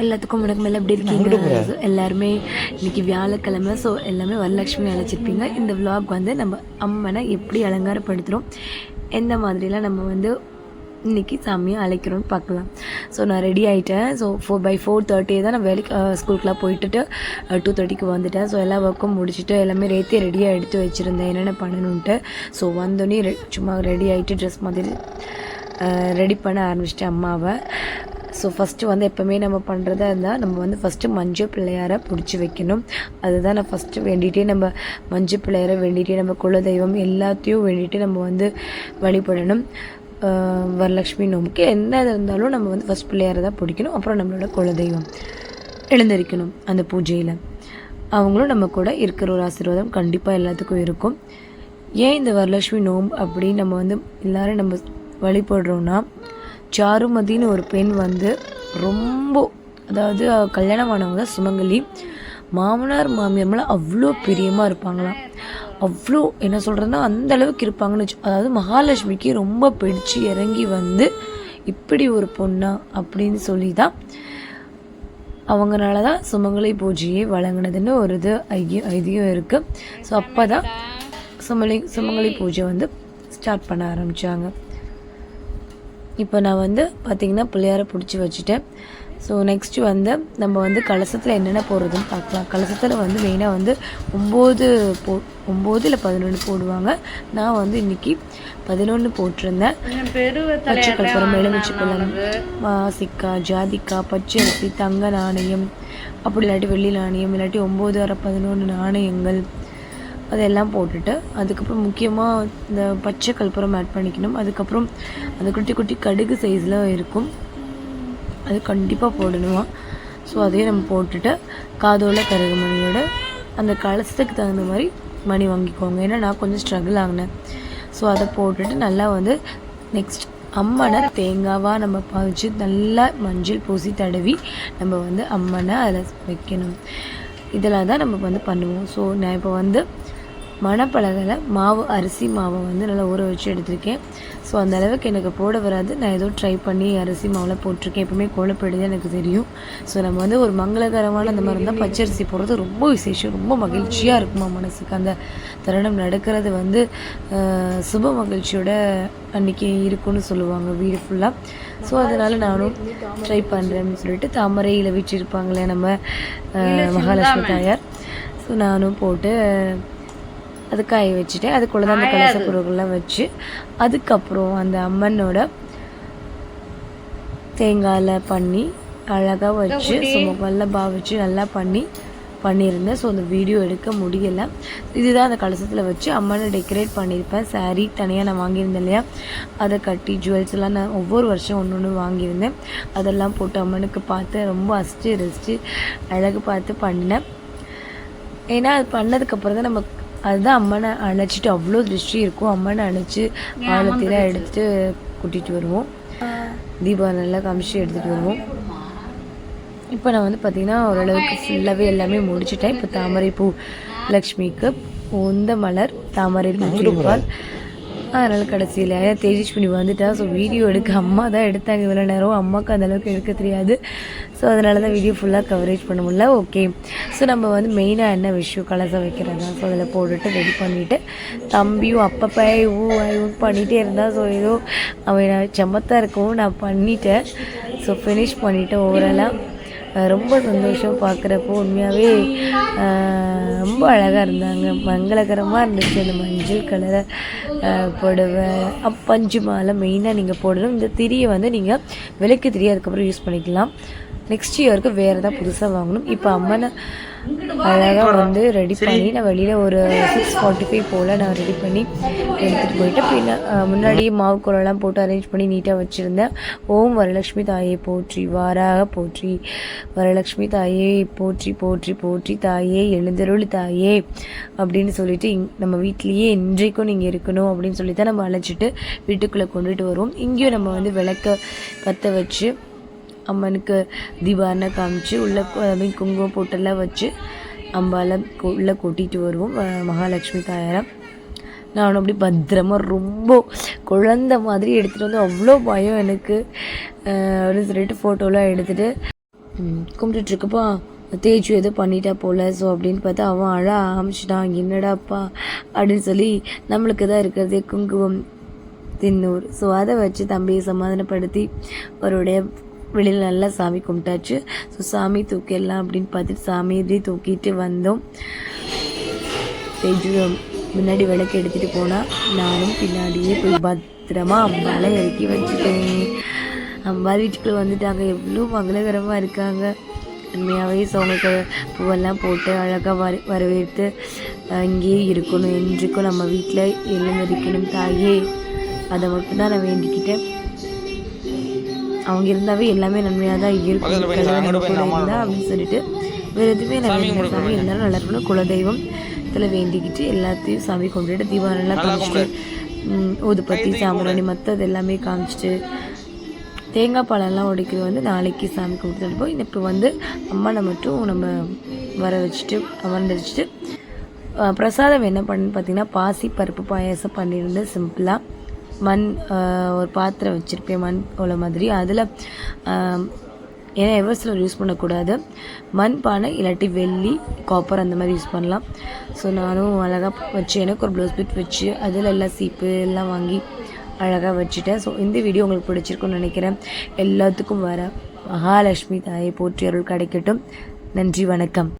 எல்லாத்துக்கும் வணக்கம். எல்லாம் எப்படி இருக்கீங்க? எல்லாருமே இன்னைக்கு வியாழக்கிழமை. ஸோ எல்லாமே வரலட்சுமி அழைச்சிருப்பீங்க. இந்த விலாக் வந்து நம்ம அம்மனை எப்படி அலங்காரப்படுத்துகிறோம், எந்த மாதிரிலாம் நம்ம வந்து இன்றைக்கி சாமியை அழைக்கிறோன்னு பார்க்கலாம். ஸோ நான் ரெடி ஆகிட்டேன். ஸோ 4:30 தான் நான் வேலைக்கு ஸ்கூலுக்குலாம் போயிட்டுட்டு 2:30க்கு வந்துட்டேன். ஸோ எல்லா ஒர்க்கும் முடிச்சுட்டு எல்லாமே ரெடியாக எடுத்து வச்சுருந்தேன் என்னென்ன பண்ணணுன்ட்டு. ஸோ வந்தோடனே சும்மா ரெடி ஆகிட்டு ட்ரெஸ் மாதிரி ரெடி பண்ண ஆரம்பிச்சிட்டேன் அம்மாவை. ஸோ ஃபஸ்ட்டு வந்து எப்போவுமே நம்ம பண்ணுறதா இருந்தால் நம்ம வந்து ஃபஸ்ட்டு மஞ்சள் பிள்ளையாரை பிடிச்சி வைக்கணும். அதுதான் நான் ஃபஸ்ட்டு வேண்டிகிட்டே நம்ம மஞ்சள் பிள்ளையாரை வேண்டிகிட்டே நம்ம குலதெய்வம் எல்லாத்தையும் வேண்டிகிட்டு நம்ம வந்து வழிபடணும். வரலட்சுமி நோம்புக்கு என்ன இருந்தாலும் நம்ம வந்து ஃபஸ்ட் பிள்ளையாரை தான் பிடிக்கணும். அப்புறம் நம்மளோட குலதெய்வம் எழுந்திருக்கணும் அந்த பூஜையில். அவங்களும் நம்ம கூட இருக்கிற ஒரு ஆசீர்வாதம் கண்டிப்பாக எல்லாத்துக்கும் இருக்கும். ஏன் இந்த வரலட்சுமி நோம்பு அப்படின்னு நம்ம வந்து எல்லோரும் நம்ம வழிபடுறோன்னா, சாருமதின்னு ஒரு பெண் வந்து ரொம்ப, அதாவது கல்யாணமானவங்க சுமங்கலி, மாமனார் மாமியார் மேலே அவ்வளோ பிரியமாக இருப்பாங்களாம். அவ்வளோ என்ன சொல்கிறதுனா அந்த அளவுக்கு இருப்பாங்கன்னு அதாவது மகாலட்சுமிக்கு ரொம்ப பிடிச்சி இறங்கி வந்து இப்படி ஒரு பொண்ணா அப்படின்னு சொல்லி தான் அவங்கனால தான் சுமங்கலி பூஜையை வழங்கினதுன்னு ஒரு இது ஐதீகம் இருக்குது. ஸோ அப்போ தான் சுமங்கலி பூஜை வந்து ஸ்டார்ட் பண்ண ஆரம்பித்தாங்க. இப்போ நான் வந்து பார்த்திங்கன்னா பிள்ளையாரை பிடிச்சி வச்சுட்டேன். ஸோ நெக்ஸ்ட்டு வந்து நம்ம வந்து கலசத்தில் என்னென்ன போடுறதுன்னு பார்க்கலாம். கலசத்தில் வந்து மெயினாக வந்து 9 இல்லை 11 போடுவாங்க. நான் வந்து இன்றைக்கி 11 போட்டிருந்தேன். பச்சை கற்பூரம், எலுமிச்சை பழம், மாசிக்காய், ஜாதிக்காய், பச்சரிசி, தங்க நாணயம், அப்படி இல்லாட்டி வெள்ளி நாணயம், இல்லாட்டி 9 அரை 11 நாணயங்கள் அதெல்லாம் போட்டுட்டு அதுக்கப்புறம் முக்கியமாக இந்த பச்சை கற்பூரம் ஆட் பண்ணிக்கணும். அதுக்கப்புறம் அந்த குட்டி குட்டி கடுகு சைஸில் இருக்கும், அது கண்டிப்பாக போடணுமா. ஸோ அதையும் நம்ம போட்டுட்டு காதோட கருகுமணியோட அந்த கலசத்துக்கு தகுந்த மாதிரி மணி வாங்கிக்கோங்க. ஏன்னா நான் கொஞ்சம் ஸ்ட்ரகிள் ஆகினேன். ஸோ அதை போட்டுட்டு நல்லா வந்து நெக்ஸ்ட் அம்மனை தேங்காவாக நம்ம பாவிச்சு நல்லா மஞ்சள் பூசி தடவி நம்ம வந்து அம்மனை அதில் வைக்கணும். இதெல்லாம் தான் நம்ம வந்து பண்ணுவோம். ஸோ நான் இப்போ வந்து மணப்பலகையில் மாவு, அரிசி மாவை வந்து நல்லா ஊற வச்சு எடுத்திருக்கேன். ஸோ அந்த அளவுக்கு எனக்கு போட வராது. நான் ஏதோ ட்ரை பண்ணி அரிசி மாவில் போட்டிருக்கேன். எப்பவுமே கோலப்படுது எனக்கு தெரியும். ஸோ நம்ம வந்து ஒரு மங்களகரமான அந்த மாதிரி இருந்தால் பச்சரிசி போடுறது ரொம்ப விசேஷம், ரொம்ப மகிழ்ச்சியாக இருக்குமா மனசுக்கு. அந்த தருணம் நடக்கிறது வந்து சுப மகிழ்ச்சியோட அன்றைக்கி இருக்குன்னு சொல்லுவாங்க வீடு ஃபுல்லாக. ஸோ அதனால் நானும் ட்ரை பண்ணுறேன்னு சொல்லிட்டு தாமரையில் வச்சுருப்பாங்களே நம்ம மகாலட்சுமி தாயார். ஸோ நானும் போட்டு அது காய வச்சுட்டு அதுக்குள்ளே தான் அந்த கலச பொருட்கள்லாம் வச்சு அதுக்கப்புறம் அந்த அம்மனோட தேங்காயில் பண்ணி அழகாக வச்சு சுமக்கல்ல பாவிச்சு நல்லா பண்ணியிருந்தேன். ஸோ அந்த வீடியோ எடுக்க முடியலை. இதுதான் அந்த கலசத்தில் வச்சு அம்மனை டெக்கரேட் பண்ணியிருப்பேன். சாரீ தனியாக நான் வாங்கியிருந்தேன் இல்லையா, அதை கட்டி ஜுவல்ஸ் எல்லாம் நான் ஒவ்வொரு வருஷம் ஒன்று வாங்கியிருந்தேன். அதெல்லாம் போட்டு அம்மனுக்கு பார்த்து ரொம்ப ரசித்து அழகு பார்த்து பண்ணேன். ஏன்னா அது பண்ணதுக்கப்புறம் தான் நம்ம அதுதான் அம்மனை அணைச்சிட்டு அவ்வளோ திருஷ்டி இருக்கும். அம்மனை அணைச்சி ஆழத்திலாம் எடுத்துகிட்டு கூட்டிகிட்டு வருவோம். தீபம் நல்லா காமிச்சு எடுத்துகிட்டு வருவோம். இப்போ நான் வந்து பார்த்திங்கன்னா ஓரளவுக்கு ஃபுல்லாகவே எல்லாமே முடிச்சுட்டேன். இப்போ தாமரை பூ லக்ஷ்மிக்கு உந்த மலர் தாமரை பூ கொடுப்பாள். அதனால் கடைசியில் தேஜஸ்வினி வந்துட்டா. ஸோ வீடியோ எடுக்க அம்மா தான் எடுத்தாங்க இவ்வளோ நேரம். அம்மாவுக்கு அந்தளவுக்கு எடுக்க தெரியாது. ஸோ அதனால தான் வீடியோ ஃபுல்லாக கவரேஜ் பண்ண முடியல. ஓகே, ஸோ நம்ம வந்து மெயினாக என்ன விஷயம் கலசம் வைக்கிறதா. ஸோ அதில் போட்டுட்டு ரெடி பண்ணிவிட்டு தம்பியும் அப்பப்போ பண்ணிகிட்டே இருந்தால். ஸோ ஏதோ அவன் சமத்தாக இருக்கவும் நான் பண்ணிட்டேன். ஸோ ஃபினிஷ் பண்ணிவிட்டேன். ஓவராலாக ரொம்ப சந்தோஷம் பார்க்குறப்போ. உண்மையாகவே ரொம்ப அழகாக இருந்தாங்க, மங்களகரமாக இருந்துச்சு. அந்த மஞ்சள் கலரை புடவை, பஞ்சு மாலை மெயினாக நீங்கள் போடணும். இந்த திரியை வந்து நீங்கள் விளக்கு திரியை அதுக்கப்புறம் யூஸ் பண்ணிக்கலாம். நெக்ஸ்ட் இயருக்கு வேறு ஏதாவது புதுசாக வாங்கணும். இப்போ அம்மனை அழகாக வந்து ரெடி பண்ணி நான் வெளியில் ஒரு 6:45 போல் நான் ரெடி பண்ணி எடுத்துகிட்டு போயிட்டு பின்ன முன்னாடியே மாவு குழலாம் போட்டு அரேஞ்ச் பண்ணி நீட்டாக வச்சுருந்தேன். ஓம் வரலட்சுமி தாயை போற்றி, வாராக போற்றி, வரலட்சுமி தாயே போற்றி போற்றி போற்றி, தாயே எழுந்தருள் தாயே அப்படின்னு சொல்லிட்டு நம்ம வீட்லேயே இன்றைக்கும் நீங்கள் இருக்கணும் அப்படின்னு சொல்லி தான் நம்ம அழைச்சிட்டு வீட்டுக்குள்ளே கொண்டுட்டு வருவோம். இங்கேயும் நம்ம வந்து விளக்க பற்ற வச்சு அம்மனுக்கு தீபாரணை காமிச்சு உள்ளே குங்குமம் போட்டெல்லாம் வச்சு அம்பால உள்ளே கூட்டிகிட்டு வருவோம் மகாலட்சுமி தாயாரை. நான் அப்படி பத்திரமாக ரொம்ப குழந்த மாதிரி எடுத்துகிட்டு வந்து அவ்வளோ பயம் எனக்கு அப்படின்னு சொல்லிட்டு ஃபோட்டோலாம் எடுத்துகிட்டு கும்பிட்டுருக்கப்போ தேய்ச்சி எதோ பண்ணிட்டா போல். ஸோ அப்படின்னு பார்த்தா அவன் அழ ஆரம்பிச்சிட்டான். என்னடாப்பா அப்படின்னு சொல்லி நம்மளுக்கு தான் இருக்கிறதே குங்குமம் தின்னூர். ஸோ அதை வச்சு தம்பியை சமாதானப்படுத்தி அவருடைய வெளியில் நல்லா சாமி கும்பிட்டாச்சு. ஸோ சாமி தூக்கிடலாம் அப்படின்னு பார்த்துட்டு சாமி இப்படி தூக்கிட்டு வந்தோம். தேஜு முன்னாடி விளக்கு எடுத்துகிட்டு போனால் நானும் பின்னாடியே போய் பத்திரமா அம்பாலை இறக்கி வச்சுட்டேன். அம்பாள் வீட்டுக்குள்ளே வந்துட்டாங்க. எவ்வளோ மங்களகரமாக இருக்காங்க உண்மையாகவே. ஸோ அவங்களுக்கு பூவெல்லாம் போட்டு அழகாக வரவேற்று இங்கேயே இருக்கணும், என்றைக்கும் நம்ம வீட்டில் எழுந்திருக்கணும் தாயே, அதை மட்டும்தான் நான் வேண்டிக்கிட்டேன். அவங்க இருந்தாவே எல்லாமே நன்மையாக தான் இருக்கும். நம்ம கூட இருந்தா அப்படின்னு சொல்லிட்டு வேறு எதுவுமே நான் வேண்டிய சாமி இருந்தாலும் நல்லா இருக்கணும். குலதெய்வம் இதில் வேண்டிக்கிட்டு எல்லாத்தையும் சாமி கொண்டுட்டு தீபாவளிலாம் காமிச்சிட்டு ஊதுபத்தி சாம்பிராணி மற்றது எல்லாமே காமிச்சிட்டு தேங்காய் பாலெல்லாம் உடைக்கிறது வந்து நாளைக்கு சாமி கும்பிட்டு போய் இப்போ வந்து அம்மனை மட்டும் நம்ம வர வச்சுட்டு அமர்ந்துருச்சுட்டு பிரசாதம் என்ன பண்ணுன்னு பார்த்தீங்கன்னா பாசி பருப்பு பாயாசம் பண்ணியிருந்தேன். சிம்பிளாக மண் ஒரு பாத்திரம் வச்சுருப்பேன், மண் உள்ள மாதிரி. அதில் ஏன்னா எவர்சிலர் யூஸ் பண்ணக்கூடாது, மண் பானை இல்லாட்டி வெள்ளி காப்பர் அந்த மாதிரி யூஸ் பண்ணலாம். ஸோ நானும் அழகாக வச்சு எனக்கு ஒரு ப்ளவுஸ் பிட் வச்சு அதில் எல்லாம் சீப்பு எல்லாம் வாங்கி அழகாக வச்சுட்டேன். ஸோ இந்த வீடியோ உங்களுக்கு பிடிச்சிருக்குன்னு நினைக்கிறேன். எல்லாத்துக்கும் வர மகாலட்சுமி தாயை போற்றி அருள் கிடைக்கட்டும். நன்றி, வணக்கம்.